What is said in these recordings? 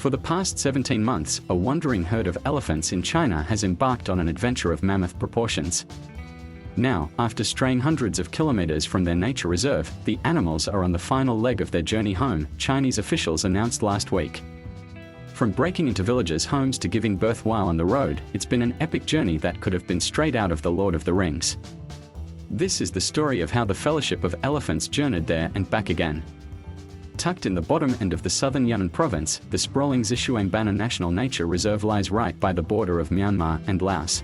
For the past 17 months, a wandering herd of elephants in China has embarked on an adventure of mammoth proportions. Now, after straying hundreds of kilometers from their nature reserve, the animals are on the final leg of their journey home, Chinese officials announced last week. From breaking into villagers' homes to giving birth while on the road, it's been an epic journey that could have been straight out of The Lord of the Rings. This is the story of how the Fellowship of Elephants journeyed there and back again. Tucked in the bottom end of the southern Yunnan province, the sprawling Zhishuangbanna National Nature Reserve lies right by the border of Myanmar and Laos.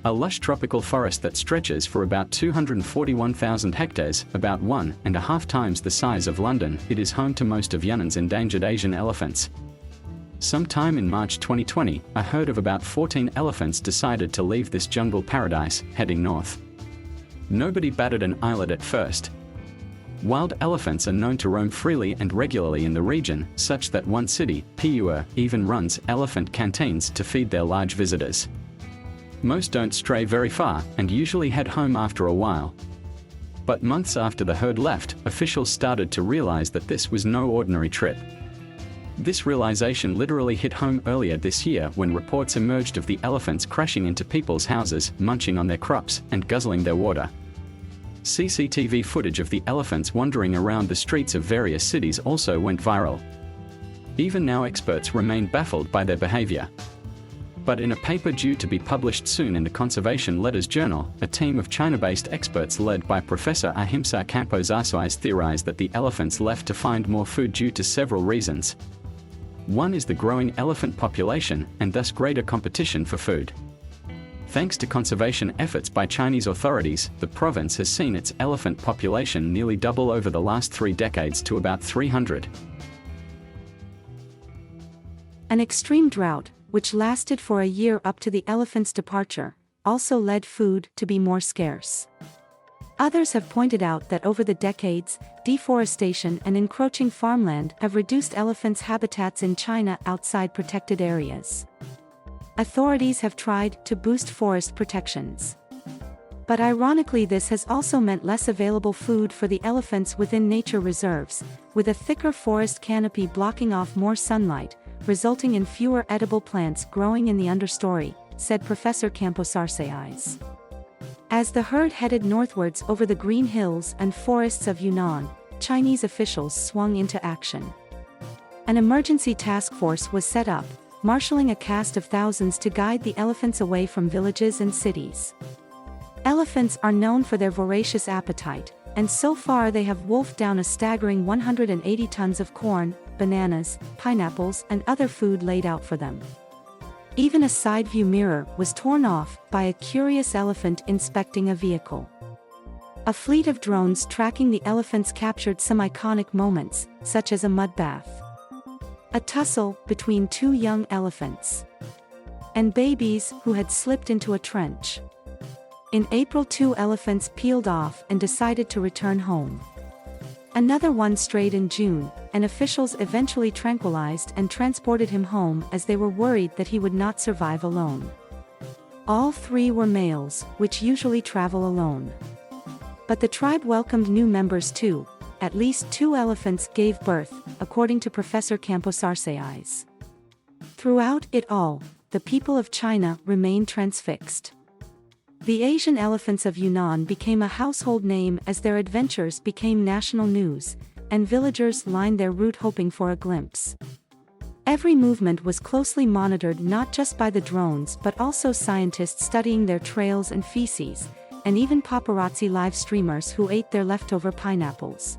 A lush tropical forest that stretches for about 241,000 hectares, about 1.5 times the size of London, it is home to most of Yunnan's endangered Asian elephants. Sometime in March 2020, a herd of about 14 elephants decided to leave this jungle paradise, heading north. Nobody batted an eyelid at first. Wild elephants are known to roam freely and regularly in the region, such that one city, Piyue, even runs elephant canteens to feed their large visitors. Most don't stray very far, and usually head home after a while. But months after the herd left, officials started to realize that this was no ordinary trip. This realization literally hit home earlier this year when reports emerged of the elephants crashing into people's houses, munching on their crops, and guzzling their water. CCTV footage of the elephants wandering around the streets of various cities also went viral. Even now, experts remain baffled by their behavior. But in a paper due to be published soon in the Conservation Letters Journal, a team of China-based experts led by Professor Ahimsa Camposarsois theorized that the elephants left to find more food due to several reasons. One is the growing elephant population, and thus greater competition for food. Thanks to conservation efforts by Chinese authorities, the province has seen its elephant population nearly double over the last 3 decades to about 300. An extreme drought, which lasted for a year up to the elephant's departure, also led food to be more scarce. Others have pointed out that over the decades, deforestation and encroaching farmland have reduced elephants' habitats in China outside protected areas. Authorities have tried to boost forest protections. But ironically, this has also meant less available food for the elephants within nature reserves, with a thicker forest canopy blocking off more sunlight, resulting in fewer edible plants growing in the understory, said Professor Camposarsois. As the herd headed northwards over the green hills and forests of Yunnan, Chinese officials swung into action. An emergency task force was set up, marshalling a cast of thousands to guide the elephants away from villages and cities. Elephants are known for their voracious appetite, and so far they have wolfed down a staggering 180 tons of corn, bananas, pineapples, and other food laid out for them. Even a side view mirror was torn off by a curious elephant inspecting a vehicle. A fleet of drones tracking the elephants captured some iconic moments, such as a mud bath, a tussle between 2 young elephants, and babies who had slipped into a trench. In April, 2 elephants peeled off and decided to return home. Another one strayed in June, and officials eventually tranquilized and transported him home as they were worried that he would not survive alone. All 3 were males, which usually travel alone. But the tribe welcomed new members too. At least 2 elephants gave birth, according to Professor Camposarsois. Throughout it all, the people of China remained transfixed. The Asian elephants of Yunnan became a household name as their adventures became national news, and villagers lined their route hoping for a glimpse. Every movement was closely monitored not just by the drones but also scientists studying their trails and feces, and even paparazzi live streamers who ate their leftover pineapples.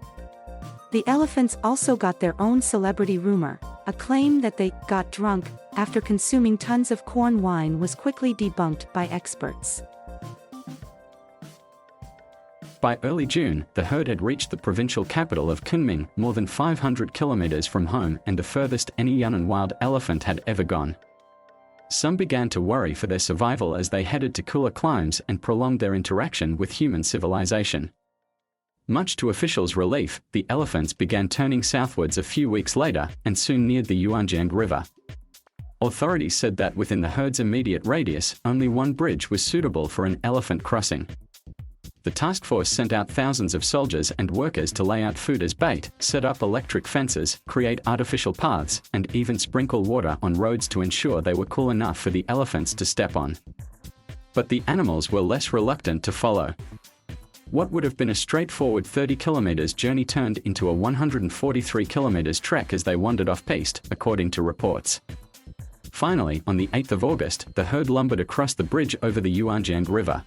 The elephants also got their own celebrity rumor. A claim that they got drunk after consuming tons of corn wine was quickly debunked by experts. By early June, the herd had reached the provincial capital of Kunming, more than 500 kilometers from home and the furthest any Yunnan wild elephant had ever gone. Some began to worry for their survival as they headed to cooler climes and prolonged their interaction with human civilization. Much to officials' relief, the elephants began turning southwards a few weeks later and soon neared the Yuanjiang River. Authorities said that within the herd's immediate radius, only one bridge was suitable for an elephant crossing. The task force sent out thousands of soldiers and workers to lay out food as bait, set up electric fences, create artificial paths, and even sprinkle water on roads to ensure they were cool enough for the elephants to step on. But the animals were less reluctant to follow. What would have been a straightforward 30 kilometers journey turned into a 143 kilometers trek as they wandered off-piste, according to reports. Finally, on the 8th of August, the herd lumbered across the bridge over the Yuanjiang River.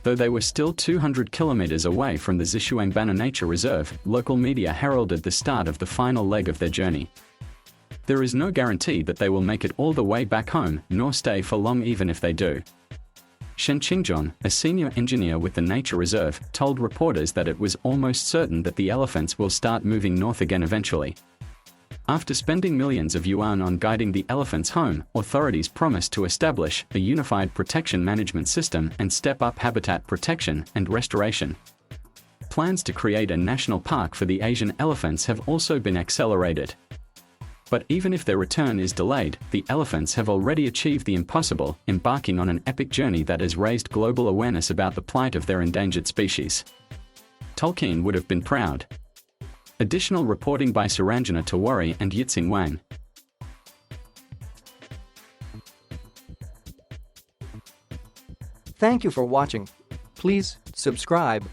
Though they were still 200 kilometers away from the Zishuangbana Nature Reserve, local media heralded the start of the final leg of their journey. There is no guarantee that they will make it all the way back home, nor stay for long even if they do. Shen Qingzhong, a senior engineer with the nature reserve, told reporters that it was almost certain that the elephants will start moving north again eventually. After spending millions of yuan on guiding the elephants home, authorities promised to establish a unified protection management system and step up habitat protection and restoration. Plans to create a national park for the Asian elephants have also been accelerated. But even if their return is delayed, the elephants have already achieved the impossible, embarking on an epic journey that has raised global awareness about the plight of their endangered species. Tolkien would have been proud. Additional reporting by Saranjana Tawari and Yitzing Wang. Thank you for watching. Please subscribe.